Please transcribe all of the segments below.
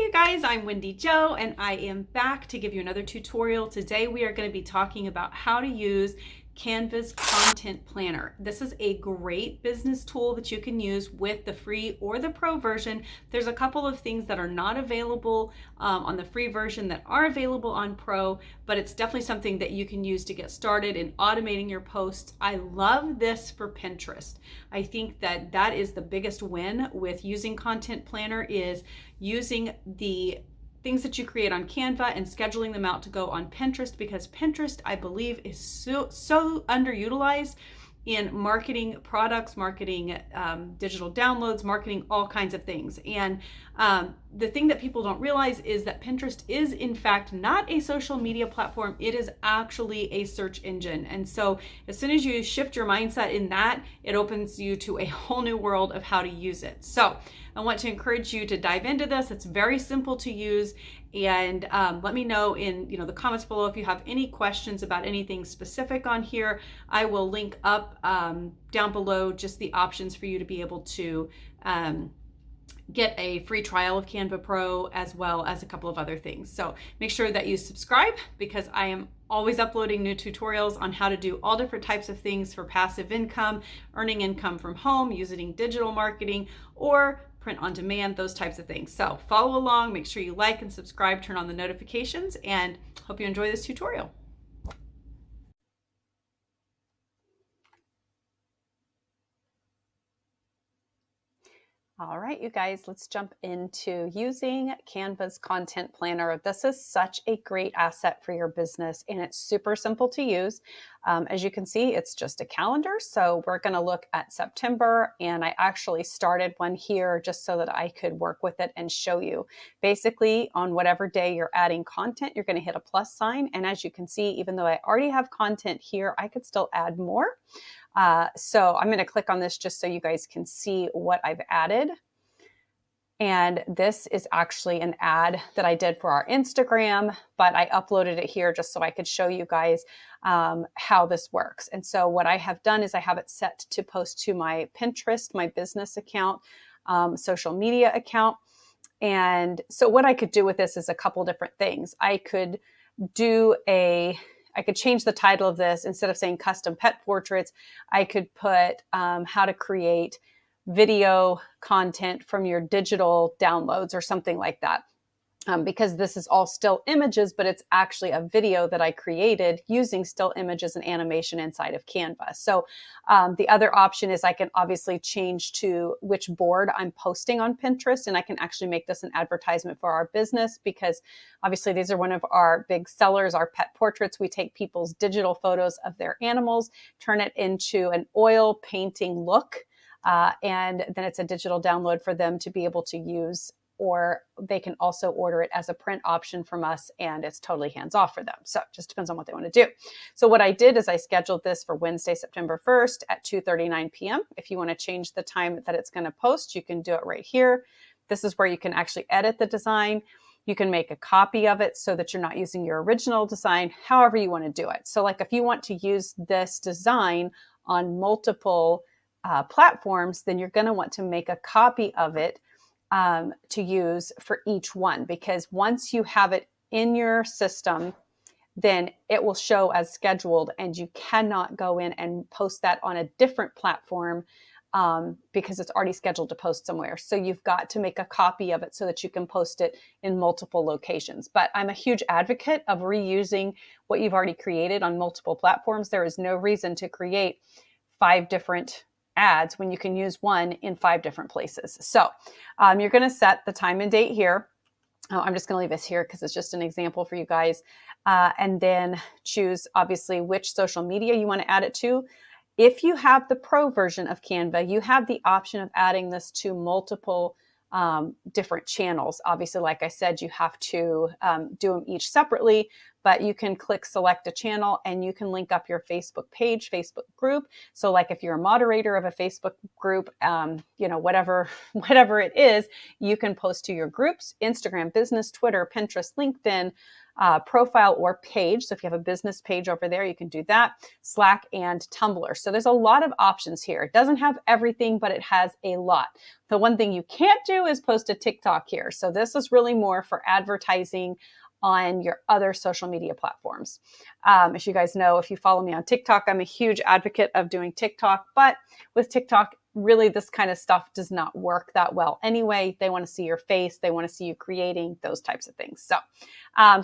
you guys, I'm Wendy Jo and I am back to give you another tutorial. Today we are going to be talking about how to use Canva's Content Planner. This is a great business tool that you can use with the free or the pro version. There's a couple of things that are not available on the free version that are available on pro, but it's definitely something that you can use to get started in automating your posts. I love this for Pinterest. I think that that is the biggest win with using Content Planner, is using the things that you create on Canva and scheduling them out to go on Pinterest, because Pinterest, I believe, is so underutilized in marketing products, marketing digital downloads, marketing all kinds of things. And the thing that people don't realize is that Pinterest is in fact not a social media platform. It is actually a search engine. And so as soon as you shift your mindset in that, it opens you to a whole new world of how to use it. So I want to encourage you to dive into this. It's very simple to use. And let me know in the comments below if you have any questions about anything specific on here. I will link up down below just the options for you to be able to get a free trial of Canva Pro, as well as a couple of other things. So make sure that you subscribe, because I am always uploading new tutorials on how to do all different types of things for passive income, earning income from home, using digital marketing, or print on demand, those types of things. So follow along, make sure you like and subscribe, turn on the notifications, and hope you enjoy this tutorial. All right, you guys, let's jump into using Canva's Content Planner. This is such a great asset for your business, and it's super simple to use. As you can see, it's just a calendar. So we're going to look at September, and I actually started one here just so that I could work with it and show you. Basically, on whatever day you're adding content, you're going to hit a plus sign. And as you can see, even though I already have content here, I could still add more. So I'm going to click on this just so you guys can see what I've added. And this is actually an ad that I did for our Instagram, but I uploaded it here just so I could show you guys how this works. And so what I have done is I have it set to post to my Pinterest, my business account, social media account. And so what I could do with this is a couple different things. I could change the title of this. Instead of saying custom pet portraits, I could put how to create video content from your digital downloads or something like that. Because this is all still images, but it's actually a video that I created using still images and animation inside of Canva. So the other option is I can obviously change to which board I'm posting on Pinterest, and I can actually make this an advertisement for our business, because obviously these are one of our big sellers, our pet portraits. We take people's digital photos of their animals, turn it into an oil painting look, and then it's a digital download for them to be able to use, or they can also order it as a print option from us, and it's totally hands-off for them. So it just depends on what they want to do. So what I did is I scheduled this for Wednesday, September 1st at 2:39 p.m. If you want to change the time that it's going to post, you can do it right here. This is where you can actually edit the design. You can make a copy of it so that you're not using your original design, however you want to do it. So like if you want to use this design on multiple platforms, then you're going to want to make a copy of it to use for each one, because once you have it in your system, then it will show as scheduled, and you cannot go in and post that on a different platform because it's already scheduled to post somewhere. So you've got to make a copy of it so that you can post it in multiple locations. But I'm a huge advocate of reusing what you've already created on multiple platforms. There is no reason to create 5 different ads when you can use one in 5 different places. So you're going to set the time and date here. I'm just going to leave this here because it's just an example for you guys. And then choose obviously which social media you want to add it to. If you have the pro version of Canva, you have the option of adding this to multiple different channels. Obviously, like I said, you have to do them each separately, but you can click select a channel and you can link up your Facebook page, Facebook group. So like if you're a moderator of a Facebook group, whatever it is, you can post to your groups, Instagram, business, Twitter, Pinterest, LinkedIn, profile or page. So if you have a business page over there, you can do that, Slack and Tumblr. So there's a lot of options here. It doesn't have everything, but it has a lot. The one thing you can't do is post a TikTok here. So this is really more for advertising on your other social media platforms. As you guys know, if you follow me on TikTok, I'm a huge advocate of doing TikTok, but with TikTok, really this kind of stuff does not work that well anyway. They want to see your face. They want to see you creating those types of things.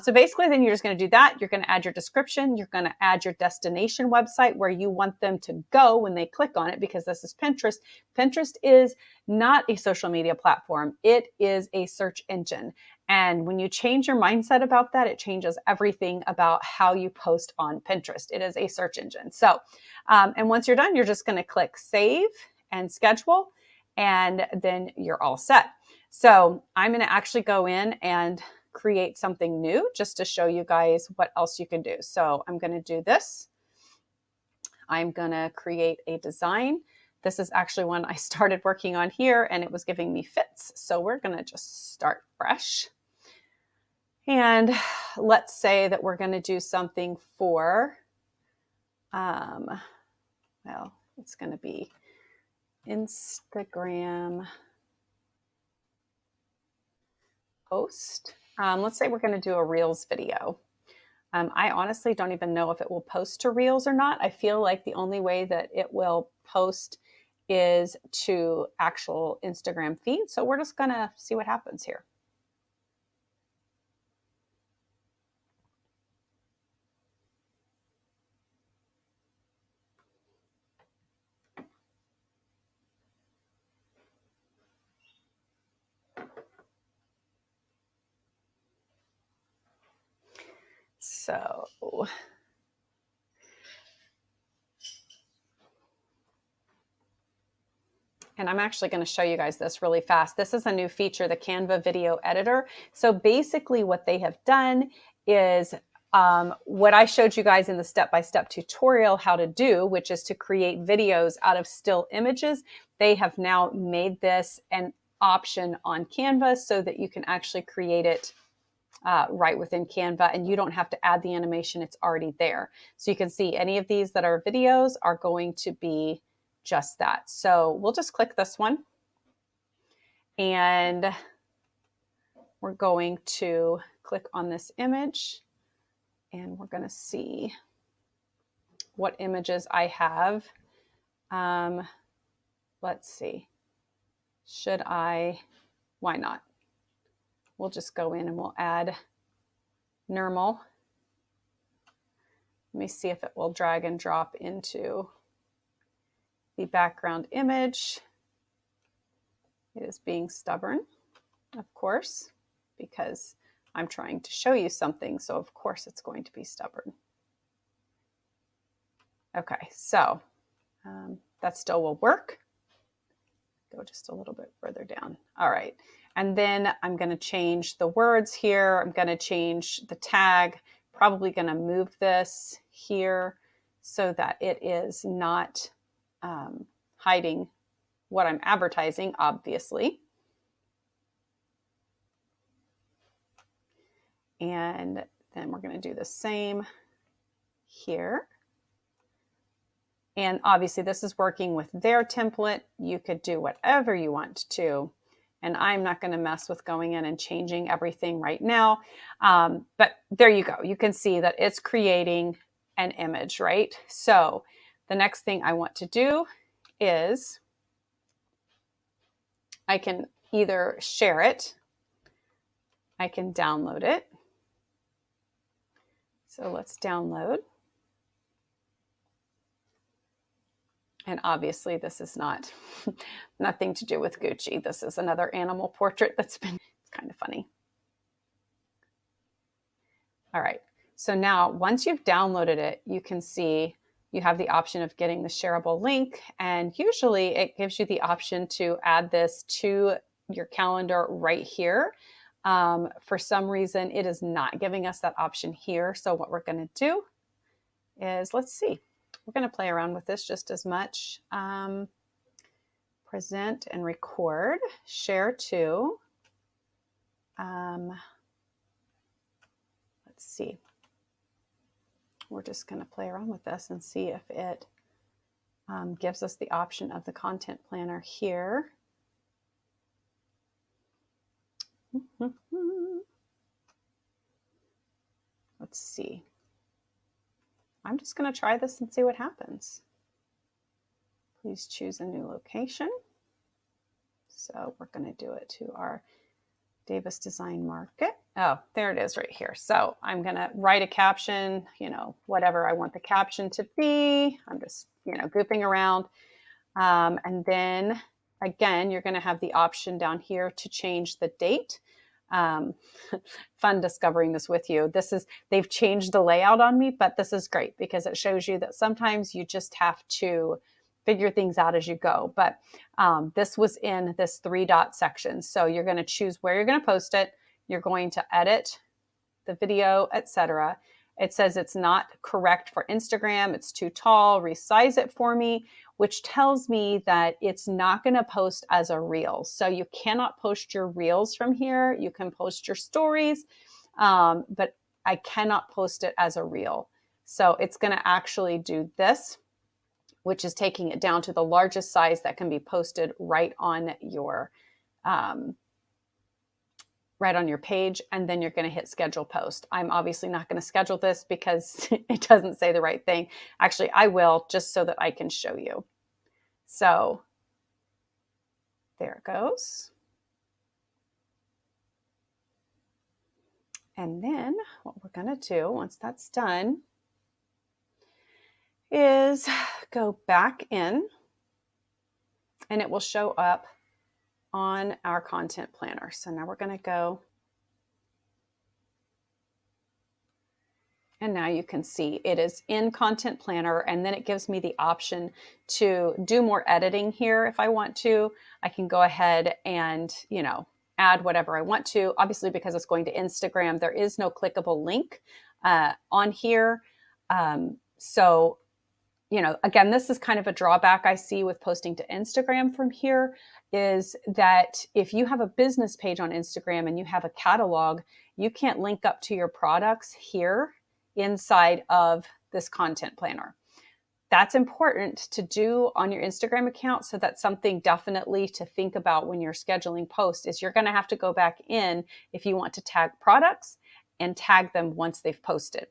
So basically then you're just going to do that. You're going to add your description. You're going to add your destination website where you want them to go when they click on it, because this is Pinterest. Pinterest is not a social media platform. It is a search engine. And when you change your mindset about that, it changes everything about how you post on Pinterest. It is a search engine. So, and once you're done, you're just going to click save and schedule, and then you're all set. So I'm going to actually go in and create something new just to show you guys what else you can do. So I'm going to do this. I'm going to create a design. This is actually one I started working on here and it was giving me fits. So we're going to just start fresh. And let's say that we're going to do something for, it's going to be Instagram post. Let's say we're going to do a Reels video. I honestly don't even know if it will post to Reels or not. I feel like the only way that it will post is to actual Instagram feed. So we're just going to see what happens here. So, and I'm actually going to show you guys this really fast. This is a new feature, the Canva video editor. So basically what they have done is what I showed you guys in the step-by-step tutorial how to do, which is to create videos out of still images. They have now made this an option on Canva so that you can actually create it right within Canva, and you don't have to add the animation. It's already there. So you can see any of these that are videos are going to be just that. So we'll just click this one and we're going to click on this image and we're going to see what images I have. Let's see. Why not? We'll just go in and we'll add normal. Let me see if it will drag and drop into the background image. It is being stubborn, of course, because I'm trying to show you something. So of course it's going to be stubborn. Okay, so that still will work. Go just a little bit further down. All right. And then I'm going to change the words here. I'm going to change the tag, probably going to move this here so that it is not hiding what I'm advertising, obviously. And then we're going to do the same here. And obviously this is working with their template. You could do whatever you want to. And I'm not going to mess with going in and changing everything right now. But there you go. You can see that it's creating an image, right? So the next thing I want to do is I can either share it, I can download it. So let's download. And obviously this is nothing to do with Gucci. This is another animal portrait it's kind of funny. All right, so now once you've downloaded it, you can see you have the option of getting the shareable link. And usually it gives you the option to add this to your calendar right here. For some reason, it is not giving us that option here. So what we're going to do is, let's see, we're going to play around with this just as much. Present and record, share to. Let's see. We're just going to play around with this and see if it gives us the option of the content planner here. Let's see. I'm just going to try this and see what happens. Please choose a new location. So we're going to do it to our Davis Design Market. Oh, there it is right here. So I'm going to write a caption, whatever I want the caption to be. I'm just, goofing around. And then again, you're going to have the option down here to change the date. Fun discovering this with you. They've changed the layout on me, but this is great because it shows you that sometimes you just have to figure things out as you go. But this was in this 3-dot section. So you're going to choose where you're going to post it. You're going to edit the video, etc. It says it's not correct for Instagram. It's too tall. Resize it for me, which tells me that it's not going to post as a reel. So you cannot post your reels from here. You can post your stories, but I cannot post it as a reel. So it's going to actually do this, which is taking it down to the largest size that can be posted right on your page, and then you're going to hit schedule post. I'm obviously not going to schedule this because it doesn't say the right thing. Actually, I will, just so that I can show you. So there it goes. And then what we're going to do once that's done is go back in, and it will show up on our content planner. So now we're going to go, and now you can see it is in content planner, and then it gives me the option to do more editing here. If I want to, I can go ahead and, add whatever I want to. Obviously, because it's going to Instagram, there is no clickable link on here. So again, this is kind of a drawback I see with posting to Instagram from here, is that if you have a business page on Instagram and you have a catalog, you can't link up to your products here inside of this content planner. That's important to do on your Instagram account. So that's something definitely to think about when you're scheduling posts, is you're going to have to go back in if you want to tag products and tag them once they've posted.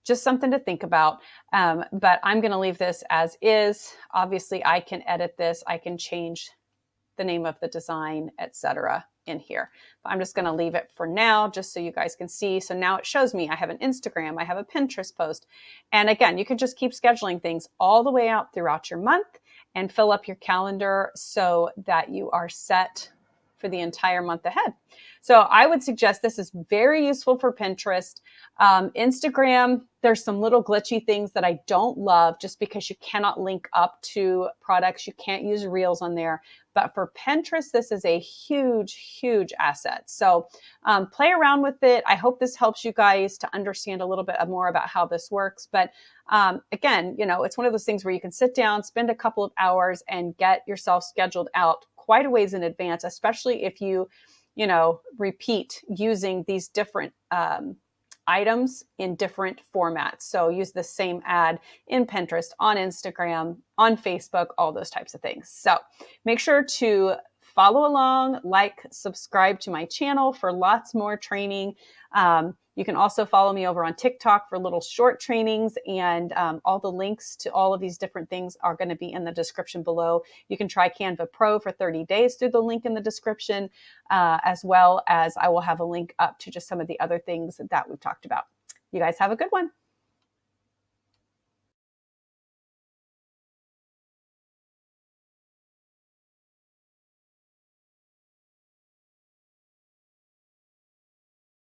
Just something to think about. But I'm going to leave this as is. Obviously, I can edit this. I can change the name of the design, etc. in here. But I'm just going to leave it for now, just so you guys can see. So now it shows me I have an Instagram, I have a Pinterest post. And again, you can just keep scheduling things all the way out throughout your month and fill up your calendar so that you are set for the entire month ahead. So I would suggest this is very useful for Pinterest. Instagram, there's some little glitchy things that I don't love, just because you cannot link up to products. You can't use reels on there. But for Pinterest, this is a huge, huge asset. So play around with it. I hope this helps you guys to understand a little bit more about how this works. But again, it's one of those things where you can sit down, spend a couple of hours, and get yourself scheduled out quite a ways in advance, especially if you repeat using these different items in different formats. So use the same ad in Pinterest, on Instagram, on Facebook, all those types of things. So make sure to follow along, subscribe to my channel for lots more training. You can also follow me over on TikTok for little short trainings, and all the links to all of these different things are going to be in the description below. You can try Canva Pro for 30 days through the link in the description, as well as I will have a link up to just some of the other things that we've talked about. You guys have a good one.